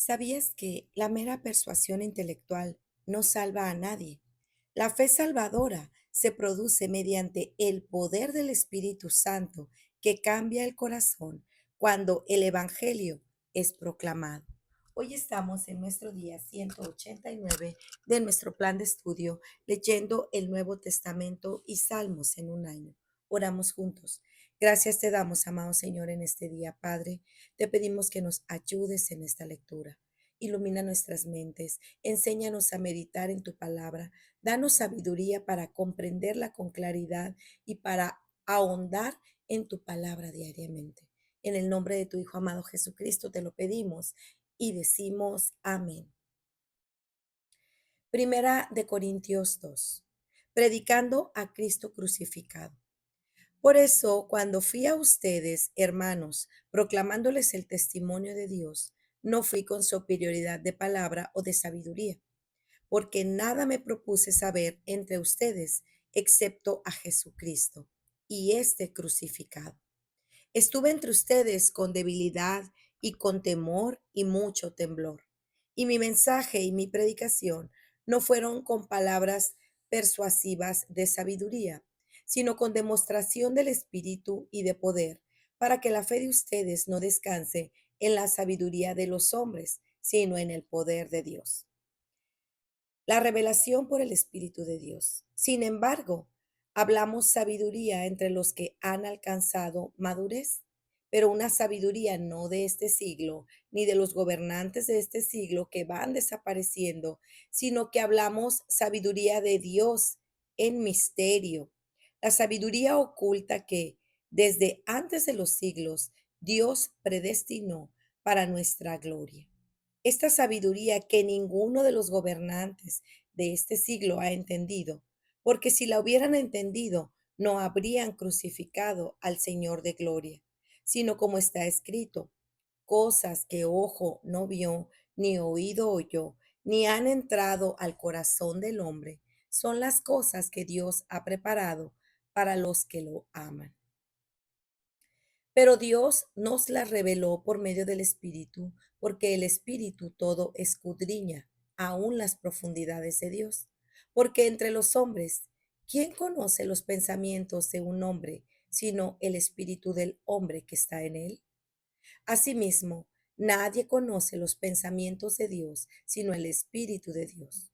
¿Sabías que la mera persuasión intelectual no salva a nadie? La fe salvadora se produce mediante el poder del Espíritu Santo que cambia el corazón cuando el Evangelio es proclamado. Hoy estamos en nuestro día 189 de nuestro plan de estudio, leyendo el Nuevo Testamento y Salmos en un año. Oramos juntos. Gracias te damos, amado Señor, en este día, Padre. Te pedimos que nos ayudes en esta lectura. Ilumina nuestras mentes, enséñanos a meditar en tu palabra, danos sabiduría para comprenderla con claridad y para ahondar en tu palabra diariamente. En el nombre de tu Hijo amado Jesucristo te lo pedimos y decimos amén. Primera de Corintios 2. Predicando a Cristo crucificado. Por eso, cuando fui a ustedes, hermanos, proclamándoles el testimonio de Dios, no fui con superioridad de palabra o de sabiduría, porque nada me propuse saber entre ustedes excepto a Jesucristo y este crucificado. Estuve entre ustedes con debilidad y con temor y mucho temblor. Y mi mensaje y mi predicación no fueron con palabras persuasivas de sabiduría, sino con demostración del Espíritu y de poder, para que la fe de ustedes no descanse en la sabiduría de los hombres, sino en el poder de Dios. La revelación por el Espíritu de Dios. Sin embargo, hablamos sabiduría entre los que han alcanzado madurez, pero una sabiduría no de este siglo, ni de los gobernantes de este siglo que van desapareciendo, sino que hablamos sabiduría de Dios en misterio, la sabiduría oculta que desde antes de los siglos Dios predestinó para nuestra gloria. Esta sabiduría que ninguno de los gobernantes de este siglo ha entendido, porque si la hubieran entendido, no habrían crucificado al Señor de gloria, sino como está escrito, cosas que ojo no vio, ni oído oyó, ni han entrado al corazón del hombre, son las cosas que Dios ha preparado para los que lo aman. Pero Dios nos la reveló por medio del Espíritu, porque el Espíritu todo escudriña, aún las profundidades de Dios. Porque entre los hombres, ¿quién conoce los pensamientos de un hombre, sino el Espíritu del hombre que está en él? Asimismo, nadie conoce los pensamientos de Dios, sino el Espíritu de Dios.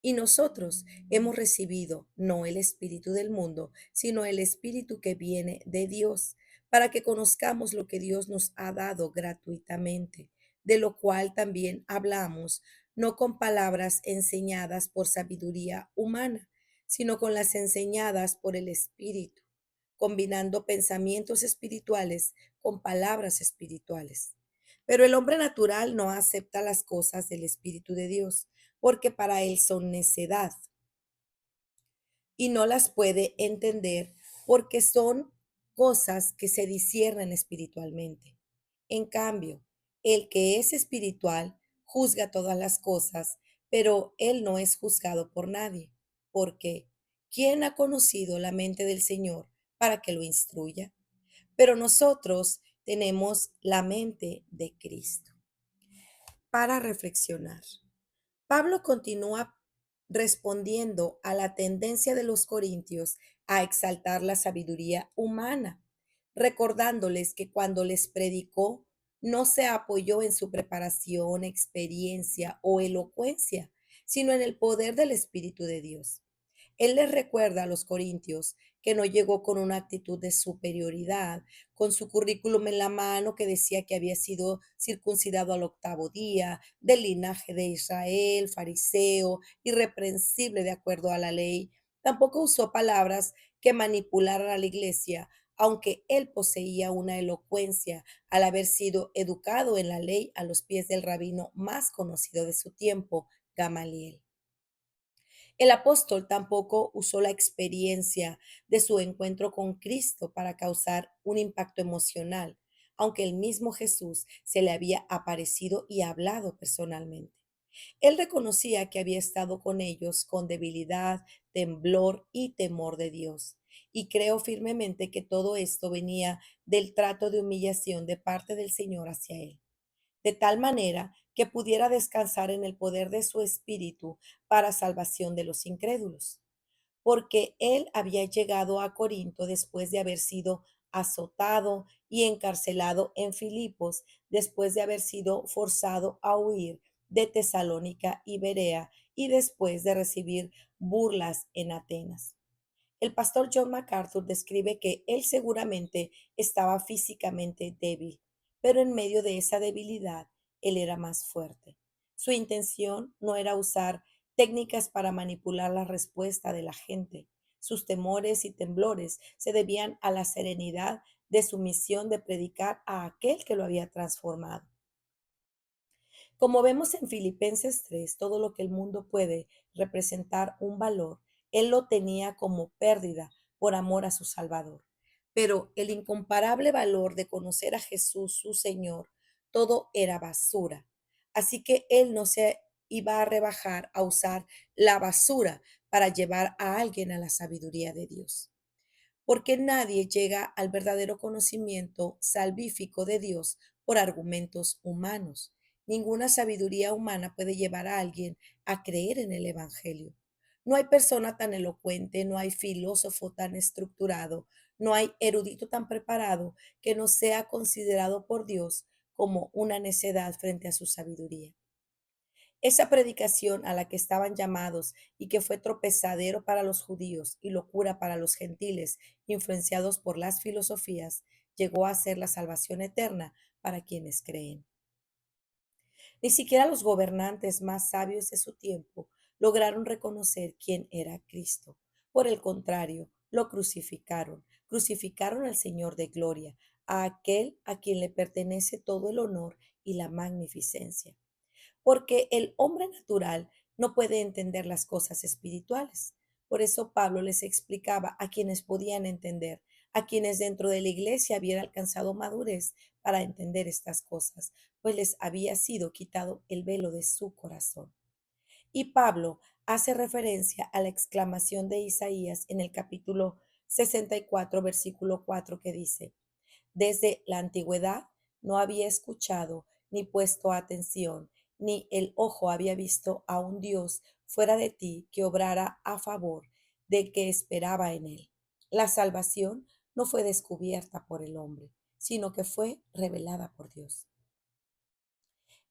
Y nosotros hemos recibido no el espíritu del mundo, sino el espíritu que viene de Dios, para que conozcamos lo que Dios nos ha dado gratuitamente, de lo cual también hablamos, no con palabras enseñadas por sabiduría humana, sino con las enseñadas por el Espíritu, combinando pensamientos espirituales con palabras espirituales. Pero el hombre natural no acepta las cosas del Espíritu de Dios, porque para él son necedad y no las puede entender porque son cosas que se disciernen espiritualmente. En cambio, el que es espiritual juzga todas las cosas, pero él no es juzgado por nadie, porque ¿quién ha conocido la mente del Señor para que lo instruya? Pero nosotros tenemos la mente de Cristo. Para reflexionar. Pablo continúa respondiendo a la tendencia de los corintios a exaltar la sabiduría humana, recordándoles que cuando les predicó no se apoyó en su preparación, experiencia o elocuencia, sino en el poder del Espíritu de Dios. Él les recuerda a los corintios que no llegó con una actitud de superioridad, con su currículum en la mano que decía que había sido circuncidado al octavo día, del linaje de Israel, fariseo, irreprensible de acuerdo a la ley. Tampoco usó palabras que manipularan a la iglesia, aunque él poseía una elocuencia al haber sido educado en la ley a los pies del rabino más conocido de su tiempo, Gamaliel. El apóstol tampoco usó la experiencia de su encuentro con Cristo para causar un impacto emocional, aunque el mismo Jesús se le había aparecido y hablado personalmente. Él reconocía que había estado con ellos con debilidad, temblor y temor de Dios. Y creo firmemente que todo esto venía del trato de humillación de parte del Señor hacia él, de tal manera que pudiera descansar en el poder de su espíritu para salvación de los incrédulos, porque él había llegado a Corinto después de haber sido azotado y encarcelado en Filipos, después de haber sido forzado a huir de Tesalónica y Berea y después de recibir burlas en Atenas. El pastor John MacArthur describe que él seguramente estaba físicamente débil, pero en medio de esa debilidad, él era más fuerte. Su intención no era usar técnicas para manipular la respuesta de la gente. Sus temores y temblores se debían a la serenidad de su misión de predicar a aquel que lo había transformado. Como vemos en Filipenses 3, todo lo que el mundo puede representar un valor, él lo tenía como pérdida por amor a su Salvador. Pero el incomparable valor de conocer a Jesús, su Señor, todo era basura. Así que él no se iba a rebajar a usar la basura para llevar a alguien a la sabiduría de Dios, porque nadie llega al verdadero conocimiento salvífico de Dios por argumentos humanos. Ninguna sabiduría humana puede llevar a alguien a creer en el Evangelio. No hay persona tan elocuente, no hay filósofo tan estructurado, no hay erudito tan preparado que no sea considerado por Dios como una necedad frente a su sabiduría. Esa predicación a la que estaban llamados y que fue tropezadero para los judíos y locura para los gentiles, influenciados por las filosofías, llegó a ser la salvación eterna para quienes creen. Ni siquiera los gobernantes más sabios de su tiempo lograron reconocer quién era Cristo. Por el contrario, lo crucificaron. Crucificaron al Señor de gloria, a aquel a quien le pertenece todo el honor y la magnificencia, porque el hombre natural no puede entender las cosas espirituales. Por eso Pablo les explicaba a quienes podían entender, a quienes dentro de la iglesia habían alcanzado madurez para entender estas cosas, pues les había sido quitado el velo de su corazón. Y Pablo hace referencia a la exclamación de Isaías en el capítulo 64, versículo 4, que dice: desde la antigüedad no había escuchado ni puesto atención, ni el ojo había visto a un Dios fuera de ti que obrara a favor de que esperaba en él. La salvación no fue descubierta por el hombre, sino que fue revelada por Dios.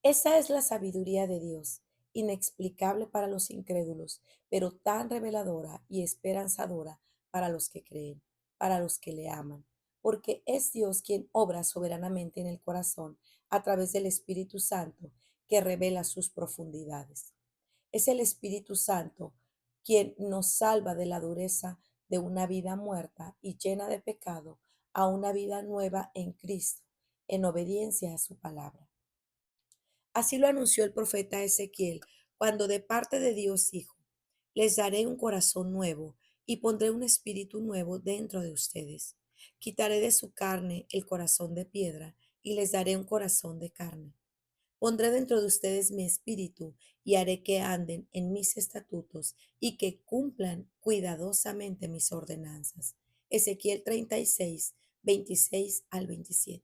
Esa es la sabiduría de Dios, inexplicable para los incrédulos, pero tan reveladora y esperanzadora para los que creen, para los que le aman, porque es Dios quien obra soberanamente en el corazón a través del Espíritu Santo que revela sus profundidades. Es el Espíritu Santo quien nos salva de la dureza de una vida muerta y llena de pecado a una vida nueva en Cristo, en obediencia a su palabra. Así lo anunció el profeta Ezequiel, cuando de parte de Dios dijo: les daré un corazón nuevo y pondré un espíritu nuevo dentro de ustedes. Quitaré de su carne el corazón de piedra y les daré un corazón de carne. Pondré dentro de ustedes mi espíritu y haré que anden en mis estatutos y que cumplan cuidadosamente mis ordenanzas. Ezequiel 36, 26 al 27.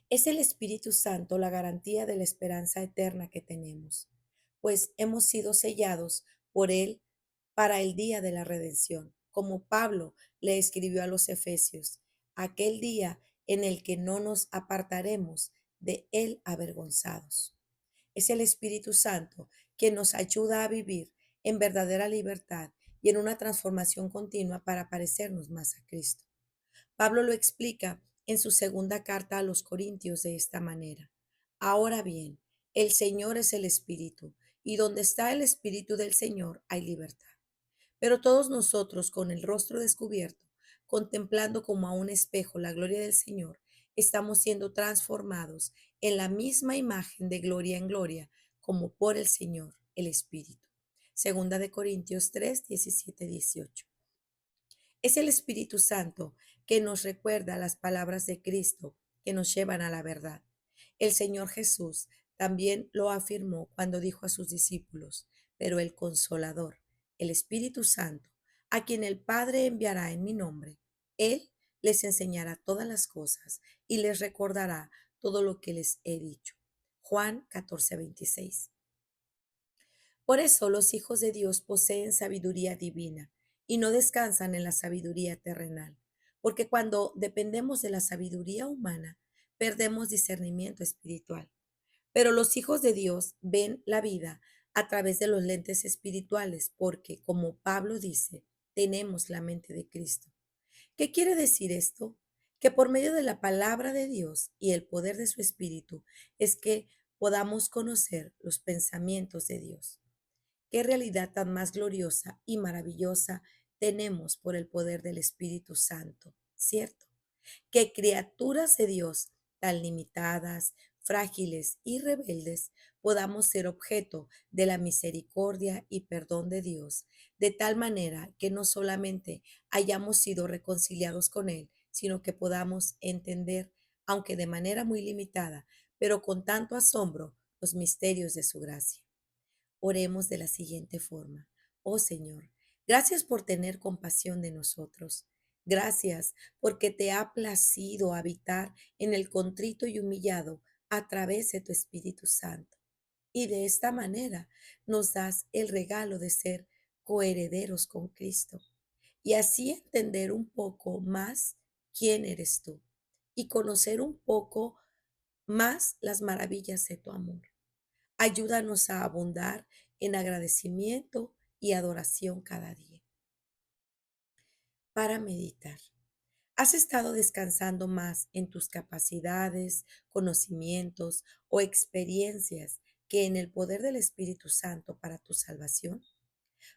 Es el Espíritu Santo la garantía de la esperanza eterna que tenemos, pues hemos sido sellados por Él para el día de la redención, como Pablo le escribió a los Efesios, aquel día en el que no nos apartaremos de Él avergonzados. Es el Espíritu Santo quien nos ayuda a vivir en verdadera libertad y en una transformación continua para parecernos más a Cristo. Pablo lo explica en su segunda carta a los Corintios de esta manera: ahora bien, el Señor es el Espíritu, y donde está el Espíritu del Señor hay libertad. Pero todos nosotros, con el rostro descubierto, contemplando como a un espejo la gloria del Señor, estamos siendo transformados en la misma imagen de gloria en gloria, como por el Señor, el Espíritu. Segunda de Corintios 3, 17, 18. Es el Espíritu Santo que nos recuerda las palabras de Cristo que nos llevan a la verdad. El Señor Jesús también lo afirmó cuando dijo a sus discípulos: pero el Consolador, el Espíritu Santo, a quien el Padre enviará en mi nombre, Él les enseñará todas las cosas y les recordará todo lo que les he dicho. Juan 14:26. Por eso los hijos de Dios poseen sabiduría divina y no descansan en la sabiduría terrenal, porque cuando dependemos de la sabiduría humana, perdemos discernimiento espiritual. Pero los hijos de Dios ven la vida a través de los lentes espirituales, porque, como Pablo dice, tenemos la mente de Cristo. ¿Qué quiere decir esto? Que por medio de la palabra de Dios y el poder de su Espíritu es que podamos conocer los pensamientos de Dios. Qué realidad tan más gloriosa y maravillosa tenemos por el poder del Espíritu Santo, ¿cierto? Que criaturas de Dios tan limitadas, frágiles y rebeldes podamos ser objeto de la misericordia y perdón de Dios, de tal manera que no solamente hayamos sido reconciliados con Él, sino que podamos entender, aunque de manera muy limitada, pero con tanto asombro, los misterios de su gracia. Oremos de la siguiente forma. Oh Señor, gracias por tener compasión de nosotros. Gracias porque te ha placido habitar en el contrito y humillado a través de tu Espíritu Santo. Y de esta manera nos das el regalo de ser coherederos con Cristo y así entender un poco más quién eres tú y conocer un poco más las maravillas de tu amor. Ayúdanos a abundar en agradecimiento y adoración cada día. Para meditar. ¿Has estado descansando más en tus capacidades, conocimientos o experiencias que en el poder del Espíritu Santo para tu salvación?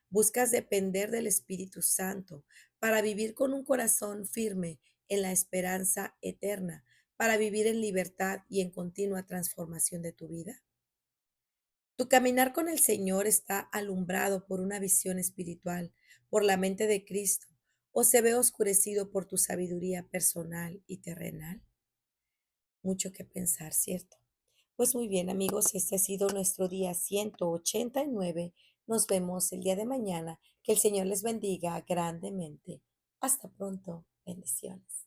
¿Buscas depender del Espíritu Santo para vivir con un corazón firme en la esperanza eterna, para vivir en libertad y en continua transformación de tu vida? Tu caminar con el Señor está alumbrado por una visión espiritual, por la mente de Cristo, o se ve oscurecido por tu sabiduría personal y terrenal. Mucho que pensar, ¿cierto? Pues muy bien, amigos, este ha sido nuestro día 189. Nos vemos el día de mañana. Que el Señor les bendiga grandemente. Hasta pronto. Bendiciones.